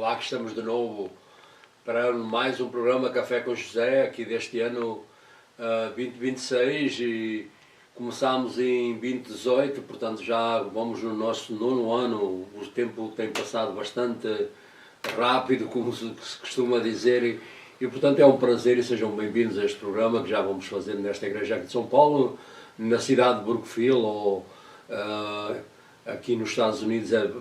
Olá, que estamos de novo para mais um programa Café com José, aqui deste ano 2026, e começámos em 2018, portanto já vamos no nosso nono ano. O tempo tem passado bastante rápido, como se costuma dizer, e portanto é um prazer e sejam bem-vindos a este programa que já vamos fazer nesta igreja aqui de São Paulo, na cidade de Brookfield, ou aqui nos Estados Unidos é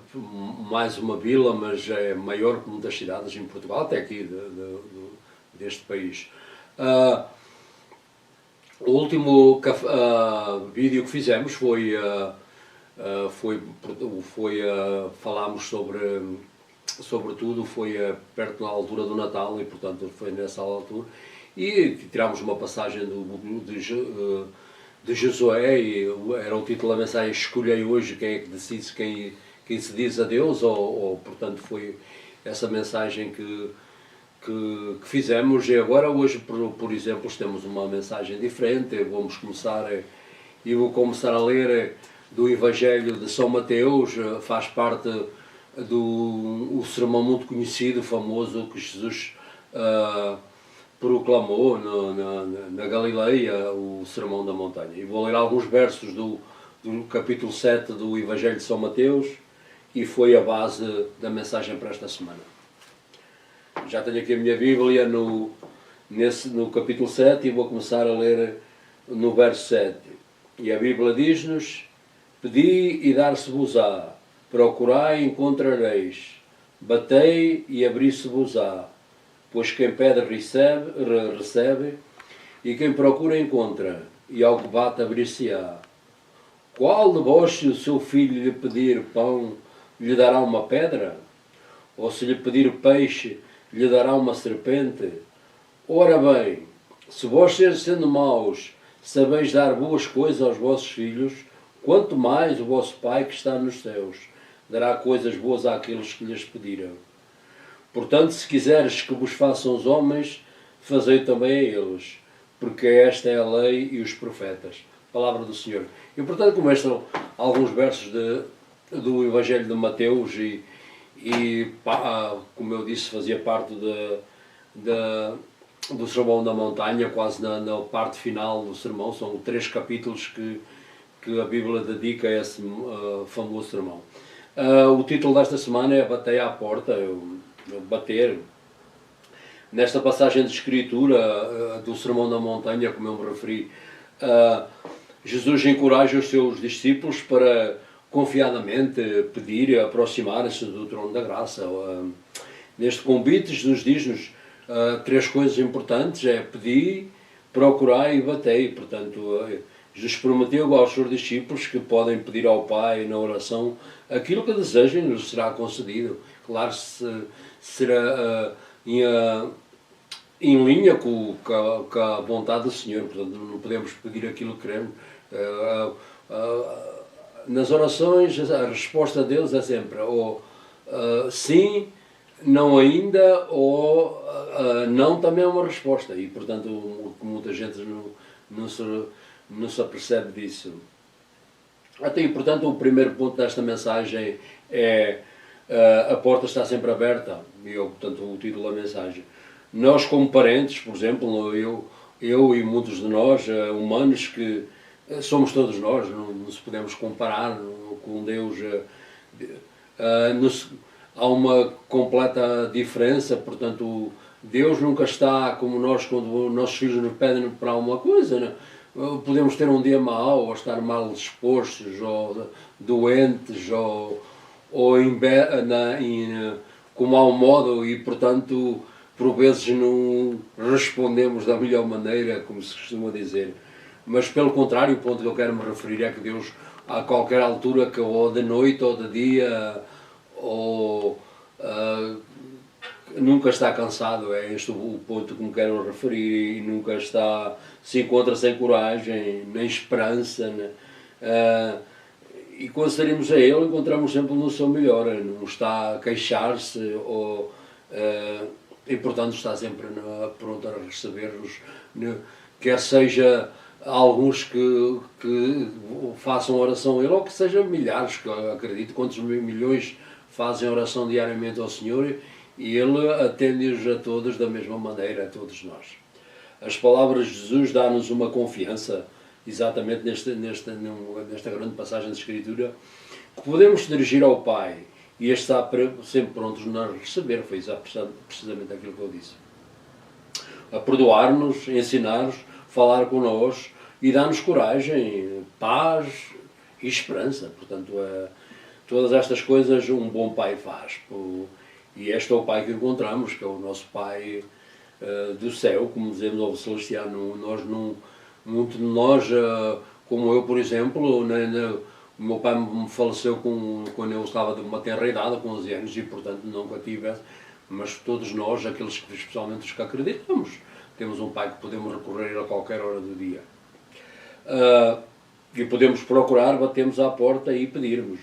mais uma vila, mas é maior que muitas cidades em Portugal, até aqui deste país. O último vídeo que fizemos falámos sobre tudo, foi perto da altura do Natal, e portanto foi nessa altura, e tirámos uma passagem de Josué, e era o título da mensagem: escolhei hoje quem é que decide quem se diz a Deus, portanto foi essa mensagem que fizemos. E agora hoje, por exemplo, temos uma mensagem diferente. Eu vou começar a ler do Evangelho de São Mateus. Faz parte do sermão muito conhecido, famoso, que Jesus proclamou na Galileia, o Sermão da Montanha. E vou ler alguns versos do capítulo 7 do Evangelho de São Mateus, e foi a base da mensagem para esta semana. Já tenho aqui a minha Bíblia no capítulo 7, e vou começar a ler no verso 7. E a Bíblia diz-nos: pedi e dar-se-vos-á, procurai e encontrareis, batei e abri-se-vos-á. Pois quem pede recebe, e quem procura encontra, e ao que bate abrir-se-á. Qual de vós, se o seu filho lhe pedir pão, lhe dará uma pedra? Ou se lhe pedir peixe, lhe dará uma serpente? Ora bem, se vós, sendo maus, sabeis dar boas coisas aos vossos filhos, quanto mais o vosso Pai que está nos céus dará coisas boas àqueles que lhes pediram. Portanto, se quiseres que vos façam os homens, fazei também a eles, porque esta é a lei e os profetas. Palavra do Senhor. E portanto começam alguns versos do Evangelho de Mateus, como eu disse, fazia parte do Sermão da Montanha, quase na parte final do sermão. São 3 capítulos que a Bíblia dedica a esse famoso sermão. O título desta semana é Batei à Porta. Bater. Nesta passagem de escritura do Sermão da Montanha, como eu me referi, Jesus encoraja os seus discípulos para confiadamente pedir e aproximar-se do trono da graça. Neste convite, Jesus diz-nos 3 coisas importantes: é pedir, procurar e batei. Portanto, Jesus prometeu aos seus discípulos que podem pedir ao Pai na oração aquilo que desejem, lhes será concedido. Claro, será em linha com a vontade do Senhor. Portanto, não podemos pedir aquilo que queremos. Nas orações, a resposta a Deus é sempre ou sim, não ainda, ou não também é uma resposta. E, portanto, muita gente não se apercebe disso. Até, portanto, o primeiro ponto desta mensagem é: a porta está sempre aberta. E portanto, o título da mensagem. Nós, como parentes, por exemplo, eu e muitos de nós, humanos, que somos todos nós, não se podemos comparar com Deus. Há uma completa diferença. Portanto, Deus nunca está como nós, quando nossos filhos nos pedem para alguma coisa, né? Podemos ter um dia mau, ou estar mal dispostos, ou doentes, ou com mau modo, e portanto por vezes não respondemos da melhor maneira, como se costuma dizer. Mas pelo contrário, o ponto que eu quero me referir é que Deus, a qualquer altura, ou de noite ou de dia, nunca está cansado. É este o ponto que me quero referir. E nunca se encontra sem coragem, nem esperança, né? E quando saímos a Ele, encontramos sempre no seu melhor. Não está a queixar-se, e portanto está sempre pronto a receber-nos, quer seja alguns que façam oração a Ele, ou que sejam milhares, que eu acredito quantos milhões fazem oração diariamente ao Senhor, e Ele atende-os a todos da mesma maneira, a todos nós. As palavras de Jesus dão-nos uma confiança, exatamente nesta grande passagem da Escritura, que podemos dirigir ao Pai e Este está sempre pronto a nos receber. Foi precisamente aquilo que eu disse. A perdoar-nos, ensinar-nos, falar connosco e dar-nos coragem, paz e esperança. Portanto, todas estas coisas um bom Pai faz. E este é o Pai que encontramos, que é o nosso Pai do céu, como dizemos ao Celestiano. Muito de nós, como eu, por exemplo, o meu pai me faleceu quando eu estava de uma tenra idade, com 11 anos, e portanto nunca tive, mas todos nós, aqueles que, especialmente os que acreditamos, temos um Pai que podemos recorrer a qualquer hora do dia. E podemos procurar, batemos à porta e pedirmos.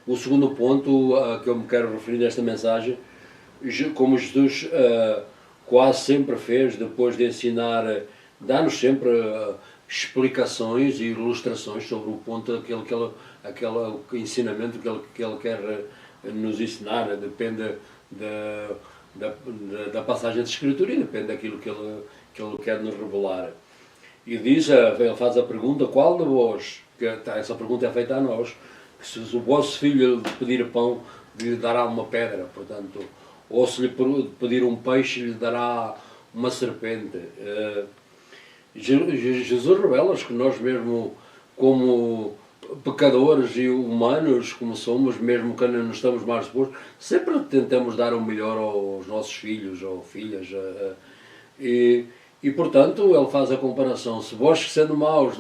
O segundo ponto que eu me quero referir nesta mensagem, como Jesus quase sempre fez, depois de ensinar, dá-nos sempre explicações e ilustrações sobre o ponto, aquele ensinamento que ele quer nos ensinar. Depende da passagem de Escritura e depende daquilo que ele quer nos revelar. E diz, ele faz a pergunta: qual de vós, essa pergunta é feita a nós, que se o vosso filho lhe pedir pão, lhe dará uma pedra, portanto, ou se lhe pedir um peixe, lhe dará uma serpente. Jesus revela-nos que nós mesmo, como pecadores e humanos como somos, mesmo quando não estamos mais dispostos, sempre tentamos dar o melhor aos nossos filhos ou filhas. E portanto, ele faz a comparação: se vós, sendo maus,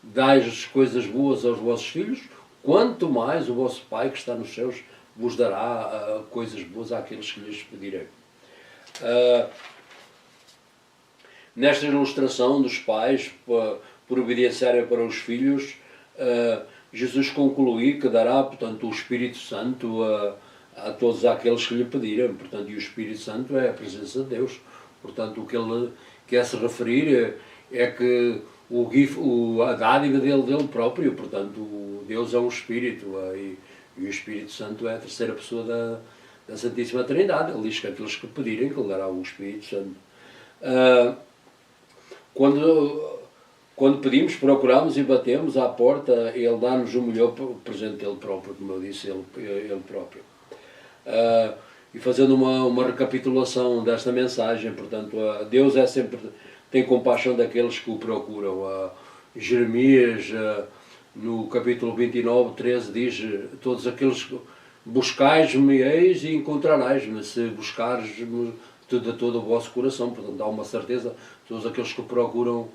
dais coisas boas aos vossos filhos, quanto mais o vosso Pai que está nos céus vos dará coisas boas àqueles que lhes pedirem. Nesta ilustração dos pais providenciarem para os filhos, Jesus conclui que dará, portanto, o Espírito Santo a todos aqueles que lhe pedirem. Portanto, e o Espírito Santo é a presença de Deus. Portanto, o que ele quer se referir é que a dádiva dele próprio. Portanto, Deus é um Espírito e o Espírito Santo é a terceira pessoa da Santíssima Trindade. Ele diz que aqueles que pedirem, que ele dará o Espírito Santo. Quando pedimos, procuramos e batemos à porta, Ele dá-nos o melhor presente dele próprio, como eu disse, Ele próprio. E fazendo uma recapitulação desta mensagem, portanto, Deus tem compaixão daqueles que o procuram. Jeremias, no capítulo 29, 13, diz: todos aqueles que buscais-me-eis e encontrareis-me, se buscares-me de todo o vosso coração. Portanto, há uma certeza: todos aqueles que procuram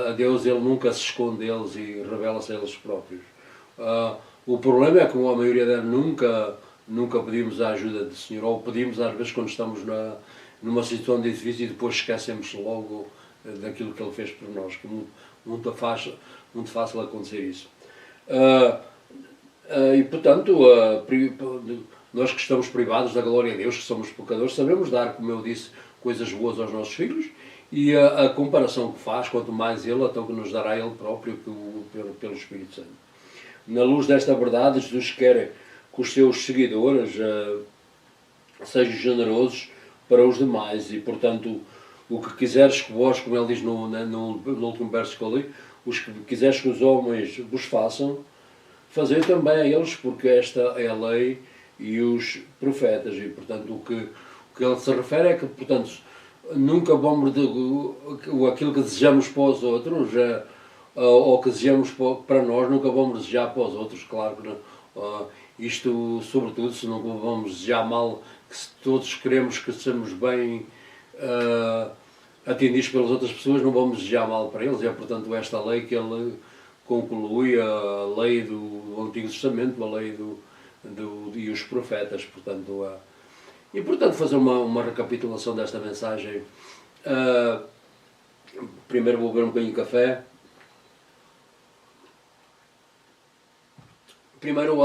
a Deus, Ele nunca se esconde deles e revela-se a eles próprios. O problema é que a maioria deles nunca pedimos a ajuda do Senhor, ou pedimos às vezes quando estamos numa situação difícil e depois esquecemos logo daquilo que Ele fez por nós, que muito fácil acontecer isso. E portanto, nós que estamos privados da glória de Deus, que somos pecadores, sabemos dar, como eu disse, coisas boas aos nossos filhos, e a comparação que faz, quanto mais Ele, então que nos dará Ele próprio pelo Espírito Santo. Na luz desta verdade, Jesus quer que os seus seguidores sejam generosos para os demais, e portanto, o que quiseres que vós, como ele diz no último verso que eu li, os que quiseres que os homens vos façam, fazei também a eles, porque esta é a lei e os profetas. E portanto, o que ele se refere é que, portanto, nunca vamos aquilo que desejamos para os outros, ou que desejamos para nós, nunca vamos desejar para os outros. Claro que não. Isto, sobretudo, se não vamos desejar mal, que se todos queremos que sejamos bem atendidos pelas outras pessoas, não vamos desejar mal para eles. É, portanto, esta lei que ele conclui, a lei do Antigo Testamento, a lei e os profetas. Portanto, e, portanto, fazer uma recapitulação desta mensagem. Primeiro vou beber um bocadinho de café. Primeiro,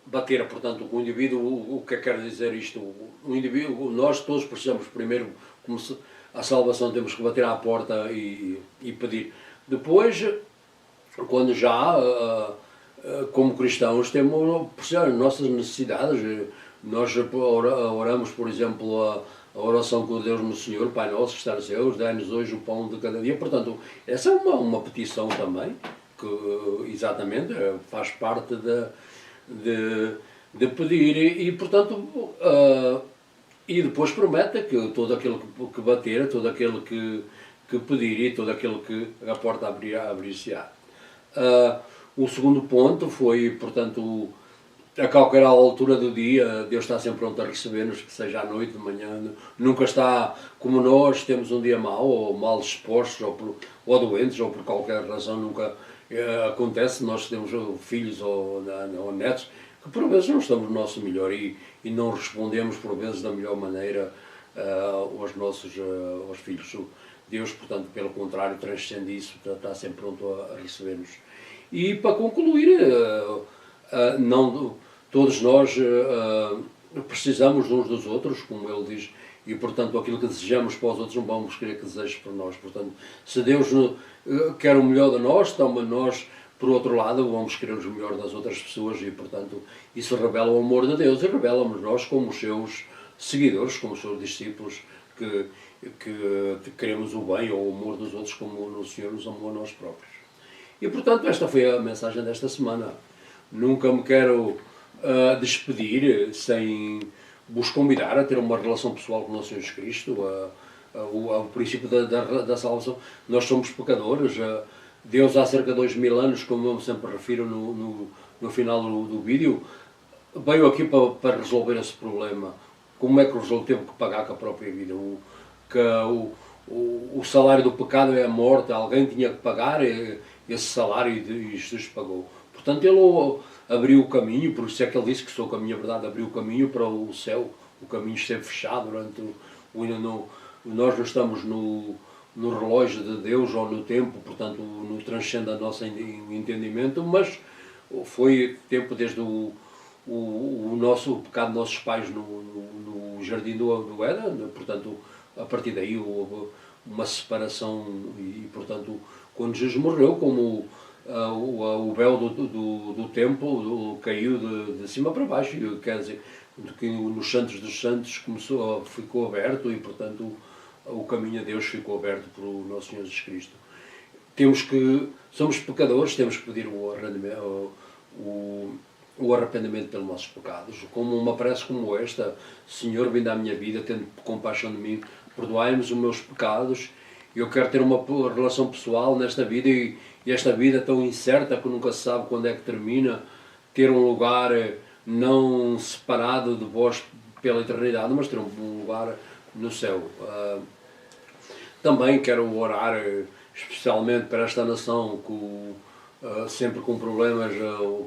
bater, portanto, com o indivíduo, o que quer dizer isto? O indivíduo, nós todos precisamos primeiro, como a salvação, temos que bater à porta e pedir. Depois, quando já, como cristãos, temos as nossas necessidades, Nós oramos, por exemplo, a oração com Deus no Senhor, Pai Nosso que está nos céus, dai-nos hoje o pão de cada dia. Portanto, essa é uma petição também, que exatamente faz parte de pedir e portanto, e depois promete que todo aquele que bater, todo aquele que pedir e todo aquele que a porta abrir-se-á. O segundo ponto foi, portanto, a qualquer altura do dia, Deus está sempre pronto a receber-nos, que seja à noite, de manhã, nunca está como nós, temos um dia mau, ou mal dispostos, ou doentes, ou por qualquer razão, nunca acontece, nós temos filhos ou netos, que por vezes não estamos no nosso melhor e não respondemos por vezes da melhor maneira aos filhos. Deus, portanto, pelo contrário, transcende isso, está sempre pronto a receber-nos. E para concluir, todos nós precisamos uns dos outros, como ele diz, e portanto aquilo que desejamos para os outros não vamos querer que deseje para nós. Portanto, se Deus quer o melhor de nós, então nós, por outro lado, vamos querer o melhor das outras pessoas e portanto isso revela o amor de Deus e revela-nos nós como os seus seguidores, como os seus discípulos, que queremos o bem ou o amor dos outros como o Senhor nos amou a nós próprios. E portanto esta foi a mensagem desta semana. Nunca me quero despedir sem vos convidar a ter uma relação pessoal com o nosso Senhor Jesus Cristo, ao princípio da salvação. Nós somos pecadores. Deus há cerca de 2000 anos, como eu sempre refiro no final do vídeo, veio aqui para resolver esse problema. Como é que resolveu? Teve que pagar com a própria vida. O salário do pecado é a morte, alguém tinha que pagar esse salário e Jesus pagou. Portanto, ele abriu o caminho, por isso é que ele disse que sou o caminho, a verdade, abriu o caminho para o céu. O caminho esteve fechado durante nós não estamos no relógio de Deus ou no tempo, portanto, no transcende a nosso entendimento, mas foi tempo desde o pecado dos nossos pais no jardim do Éden, portanto, a partir daí houve uma separação e, portanto, quando Jesus morreu, como o véu do templo caiu de cima para baixo, quer dizer, que nos Santos dos Santos ficou aberto e, portanto, o caminho a Deus ficou aberto pelo nosso Senhor Jesus Cristo. Somos pecadores, temos que pedir o arrependimento pelos nossos pecados. Como uma prece como esta: Senhor, vinde à minha vida, tende compaixão de mim, perdoai-me os meus pecados. Eu quero ter uma relação pessoal nesta vida e esta vida é tão incerta que nunca se sabe quando é que termina, ter um lugar não separado de vós pela eternidade, mas ter um lugar no céu. Também quero orar especialmente para esta nação, sempre com problemas,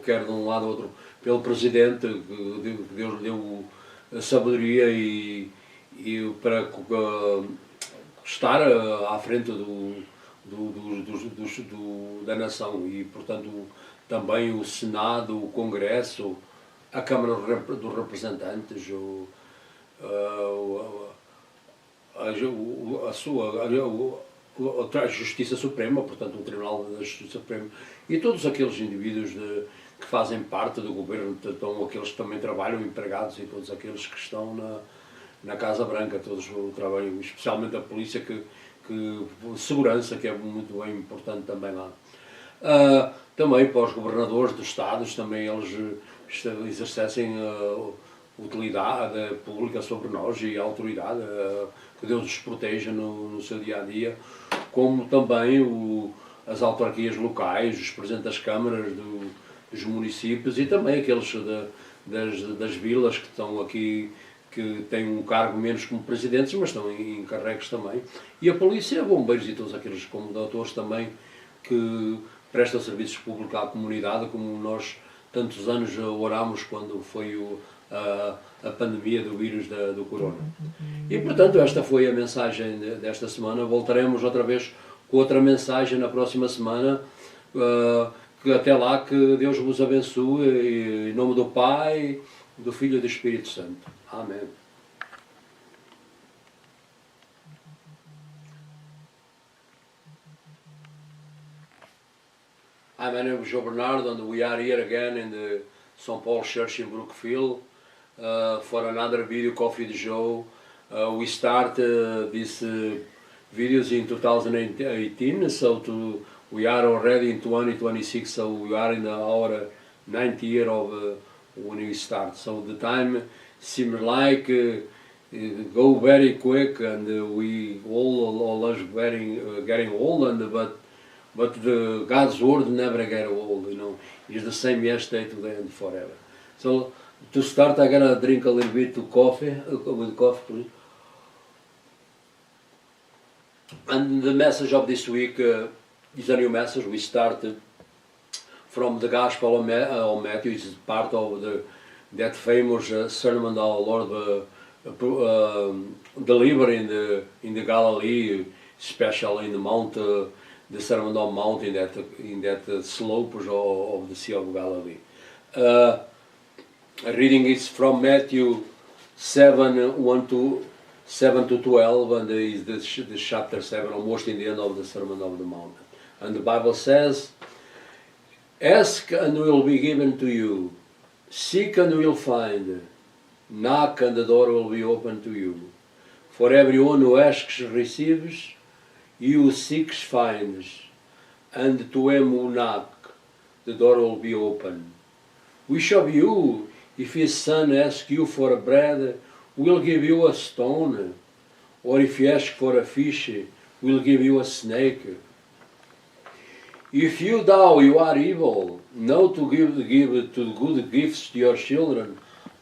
quer de um lado ou outro, pelo Presidente, que Deus lhe deu a sabedoria e para estar à frente da nação e, portanto, também o Senado, o Congresso, a Câmara dos Representantes, a Justiça Suprema, portanto o Tribunal da Justiça Suprema e todos aqueles indivíduos que fazem parte do governo, então aqueles que também trabalham, empregados e todos aqueles que estão na Casa Branca, todos trabalham, especialmente a polícia, segurança, que é muito bem importante também lá. Também para os governadores dos estados, também eles exercessem utilidade pública sobre nós e a autoridade, que Deus os proteja no seu dia-a-dia, como também as autarquias locais, os presidentes das câmaras dos municípios e também aqueles das vilas que estão aqui, que têm um cargo menos como presidentes, mas estão em carregos também. E a polícia, bombeiros e todos aqueles como doutores também, que prestam serviços públicos à comunidade, como nós tantos anos orámos quando foi a pandemia do vírus do corona. E, portanto, esta foi a mensagem desta semana. Voltaremos outra vez com outra mensagem na próxima semana. Que até lá, que Deus vos abençoe, em nome do Pai, do Filho e do Espírito Santo. Amém. Hi, my name is Joe Bernard, and we are here again in the St. Paul Church in Brookfield. for another video, Coffee with Joe. We start these videos in 2018, so we are already in 2026, so we are in our 9th year of when we start. So the time seems like go very quick, and we all us getting old, but God's word never get old. It's the same yesterday, today, and forever. So to start, I'm gonna drink a little bit of coffee with coffee, please. And the message of this week is a new message. We started from the Gospel of Matthew. It's part of that famous sermon our Lord delivered in the Galilee, especially in the Mount, the Sermon on Mount in that slopes of the Sea of Galilee. Reading is from Matthew 7 to 12, and is the chapter 7, almost in the end of the Sermon on the Mount. And the Bible says, "Ask and will be given to you, seek and will find, knock and the door will be open to you. For everyone who asks receives, he who seeks finds, and to him who knock the door will be open. Which of you, if his son asks you for bread, will give you a stone? Or if you ask for a fish, will give you a snake? If you, though you are evil, know to give good gifts to your children,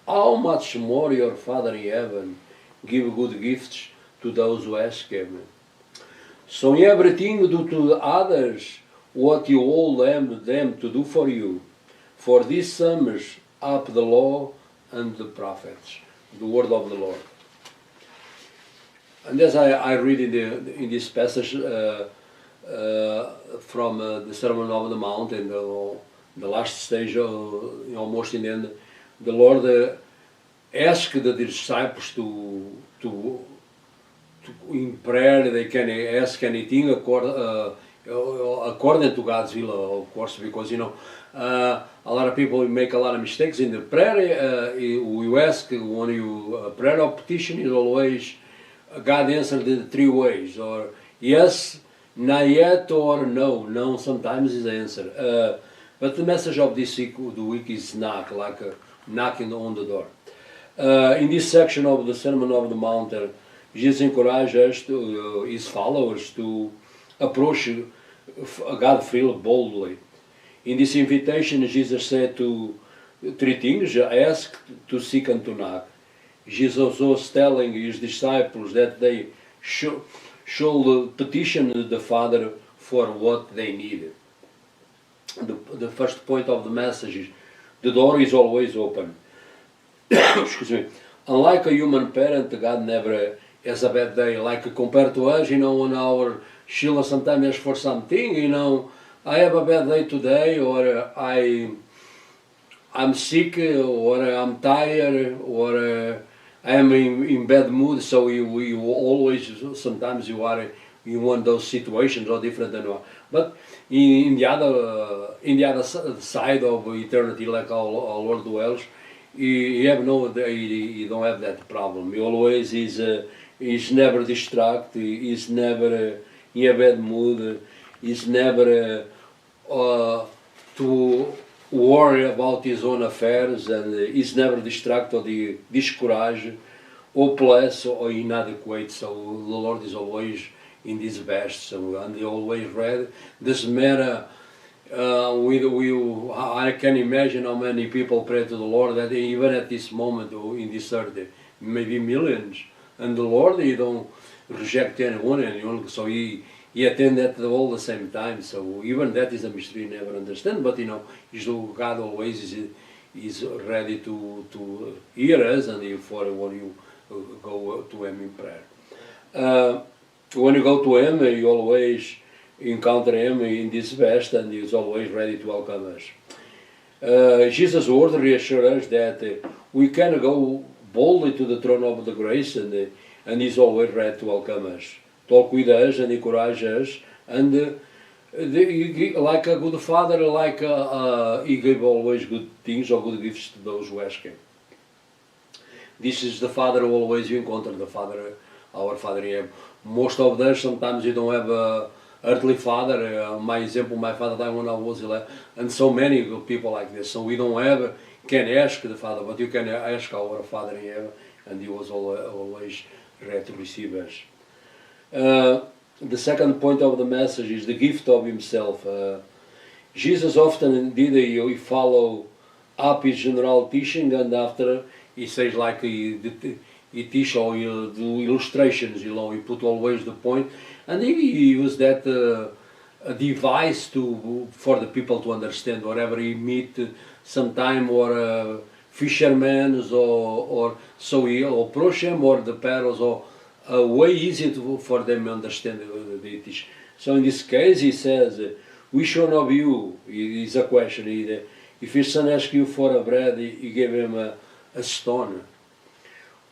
how much more your Father in heaven give good gifts to those who ask him. So in everything do to others what you all them to do for you. For this sums up the law and the prophets." The word of the Lord. And as I read in this passage from the Sermon on the Mount, and the last stage, almost in the end, the Lord asked the disciples to in prayer they can ask anything according to God's will, of course, because a lot of people make a lot of mistakes in the prayer. We ask when you prayer of petition is always God answered in 3 ways, or yes, not yet, or no. No sometimes is the answer. But the message of this week is knock, like knocking on the door. In this section of the Sermon on the Mount, Jesus encourages his followers to approach God filled boldly. In this invitation, Jesus said 3 things: ask, to seek, and to knock. Jesus was telling his disciples that they should petition the Father for what they needed. The first point of the message is the door is always open. Excuse me. Unlike a human parent, God never has a bad day. Like compared to us, when our children sometimes ask for something, I have a bad day today, or I'm sick, or I'm tired, or I am in bad mood. So you always, sometimes you are in one of those situations or different than one. But in the other side of eternity, like our Lord dwells, he don't have that problem. He always is never distracted. He's never in a bad mood. He's never to worry about his own affairs, and he's never distracted or discouraged, hopeless or inadequate. So the Lord is always in this best, and he always read. Doesn't matter. I can imagine how many people pray to the Lord that even at this moment in this earth, maybe millions, and the Lord, he don't reject anyone, so he attend that all the same time. So even that is a mystery we never understand. But God always is ready to hear us, and for when you go to Him in prayer. When you go to Him, you always encounter Him in this best, and He's always ready to welcome us. Jesus' word reassures us that we can go boldly to the throne of the grace, and He's always ready to welcome us, talk with us and encourage us, and like a good father, He gives always good things or good gifts to those who ask Him. this is the Father always you encounter, the Father, our Father in heaven. Most of us, sometimes you don't have a earthly father. My example, my father died when I was 11, and so many people like this. So we don't have, can ask the Father, but you can ask our Father in heaven, and He was always ready to receive us. The second point of the message is the gift of Himself. Jesus often indeed he follow up His general teaching, and after He says like He teach or He do illustrations, you know, He put always the point, and He use that a device for the people to understand wherever He meet sometime or fishermen or so He approach them or the parents or way easy for them to understand the teach. So in this case He says, which one of you, is a question, if your son asks you for a bread, you give him a stone.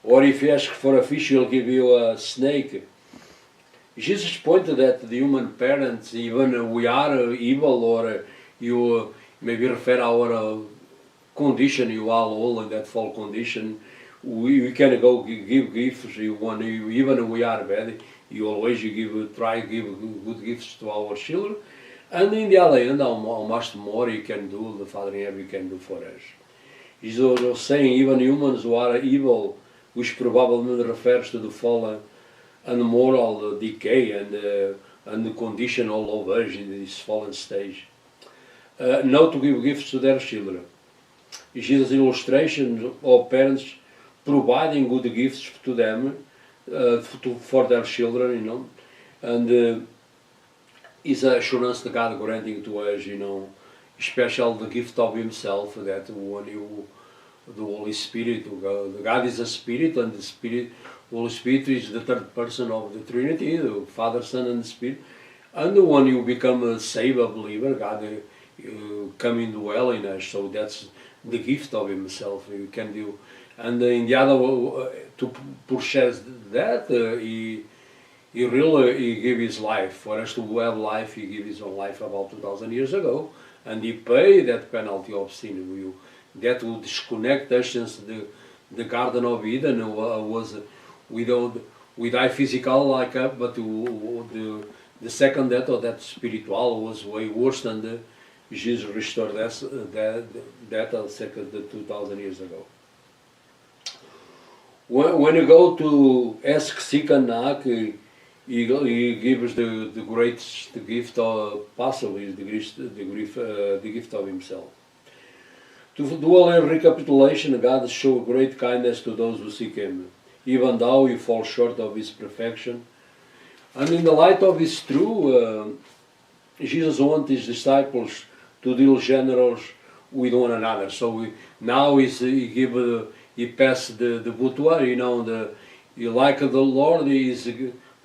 Or if he asks for a fish, he'll give you a snake. Jesus pointed at the human parents, even we are evil, or you maybe refer our condition, you are all in that fall condition. We can go give gifts, even we are bad, you try to give good gifts to our children. And in the other end, how much more you can do, the Father in heaven can do for us. He's also saying even humans who are evil, which probably refers to the fallen and moral decay and the condition all of us in this fallen stage. Now to give gifts to their children. Jesus' illustration of parents providing good gifts to them, for their children, you know, and is an assurance that God granting to us, you know, especially the gift of Himself, that when the Holy Spirit, God is a Spirit, and the Spirit, Holy Spirit is the third person of the Trinity, the Father, Son, and the Spirit. And when you become a saved believer, God come in dwell in us. So that's the gift of Himself you can do. And in the other, to purchase that, He gave His life. For us to have life, He gave His own life about 2,000 years ago, and He paid that penalty of sin. That would disconnect us since the Garden of Eden was we die physical like that, but the second death or that spiritual was way worse than Jesus restored that second 2,000 years ago. When you go to ask, seek, and knock, He gives the greatest gift possible, is the gift of Himself. To do a recapitulation, God showed great kindness to those who seek Him, even though He falls short of His perfection. And in the light of His truth, Jesus wants His disciples to deal generous with one another. So now He passed the boudoir, you know, like the Lord is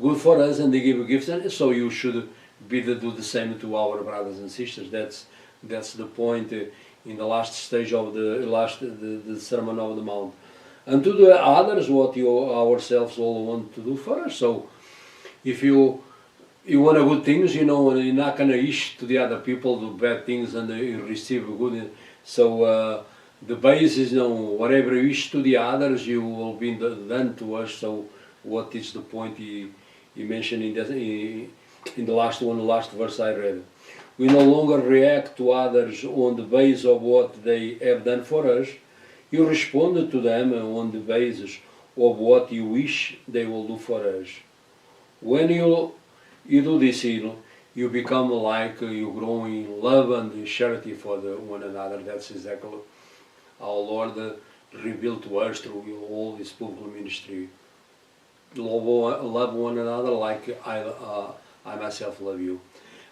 good for us, and He give gifts, and so you should do the same to our brothers and sisters. That's the point in the last stage of the Sermon on the Mount. And to the others what ourselves all want to do for us. So if you want good things, you know, and you're not going to wish to the other people do bad things and you receive good. So the basis, you know, whatever you wish to the others, you will be done to us. So what is the point he mentioned in the last verse I read? We no longer react to others on the basis of what they have done for us. You respond to them on the basis of what you wish they will do for us. When you do this, you become like you grow in love and charity for one another. That's exactly our Lord revealed to us through all His public ministry. Love one another like I myself love you.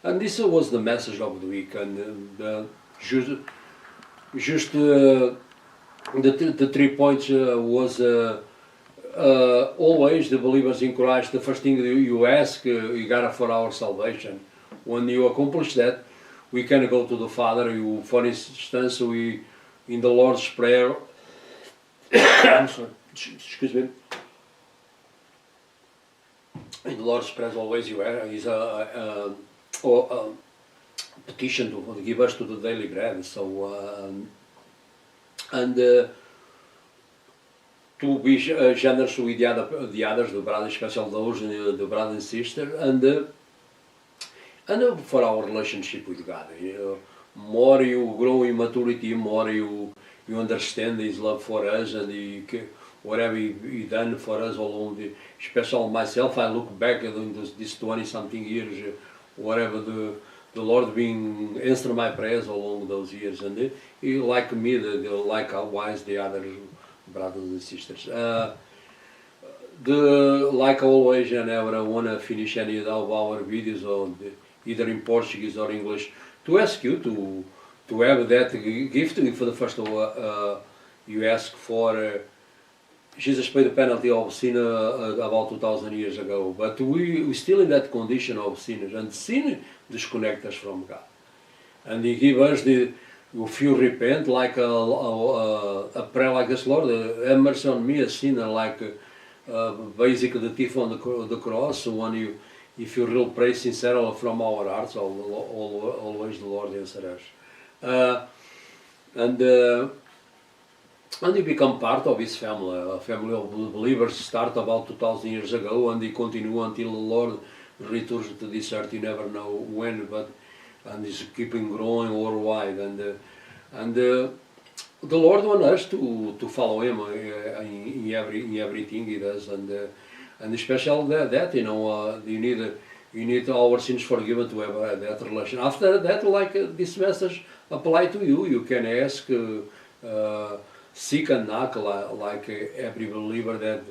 And this was the message of the week. And just the 3 points was always the believers in Christ. The first thing you ask, you got for our salvation. When you accomplish that, we can go to the Father. For instance, in the Lord's Prayer, I'm sorry, excuse me. In the Lord's Prayer, always is a petition to give us to the daily bread. So to to be generous with the others, the brothers, especially those, the brothers and sisters, and for our relationship with God. More you grow in maturity, more you understand His love for us, and whatever He done for us along the, especially myself, I look back in this 20-something years, whatever the Lord being answered my prayers along those years, and He like me, likewise the other brothers and sisters. Like always, I never want to finish any of our videos on either in Portuguese or English, to ask you to have that gift for the first you ask for. Jesus paid the penalty of sin about 2,000 years ago, but we still in that condition of sinners, and sin disconnects us from God. And He gives us if you repent, like a prayer like this, Lord, have mercy on me, a sinner, like basically the thief on the cross. When if you really pray sincerely from our hearts, always the Lord answers us. And you become part of His family. A family of believers start about 2,000 years ago, and they continue until the Lord returns to this earth. You never know when, and He's keeping growing worldwide. And the Lord wants us to follow Him in everything He does, and especially that you need our sins forgiven to have that relation. After that, like this message apply to you, you can ask, seek and knock, like every believer that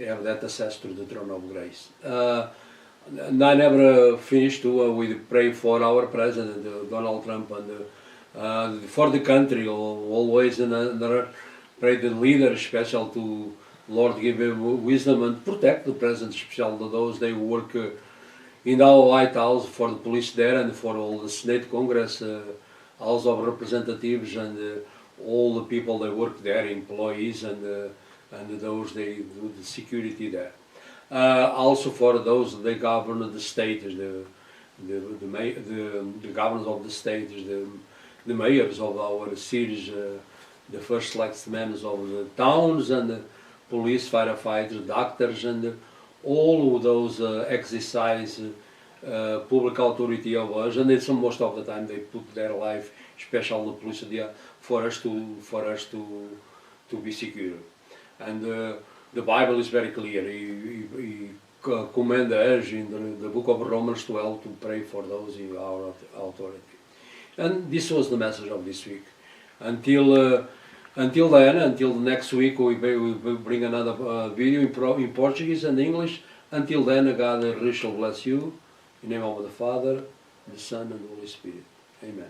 have that access to the throne of grace. And I never finished we pray for our president, Donald Trump, and for the country always, and pray the leader, special to Lord give him wisdom and protect the president, especially those they work in our White House, for the police there, and for all the Senate, Congress, House of Representatives, and all the people that work there, employees, and those they do the security there. Also for those they govern the state, the governors of the state, the mayors of our cities, the first selectmen of the towns, and the police, firefighters, doctors, and all of those exercise public authority of us, and it's most of the time they put their life, especially the police, for us to be secure. And the Bible is very clear. He commands us in the book of Romans 12 to pray for those in our authority. And this was the message of this week. Until the next week, we bring another video in Portuguese and English. Until then, God richly bless you. In the name of the Father, the Son, and the Holy Spirit. Amen.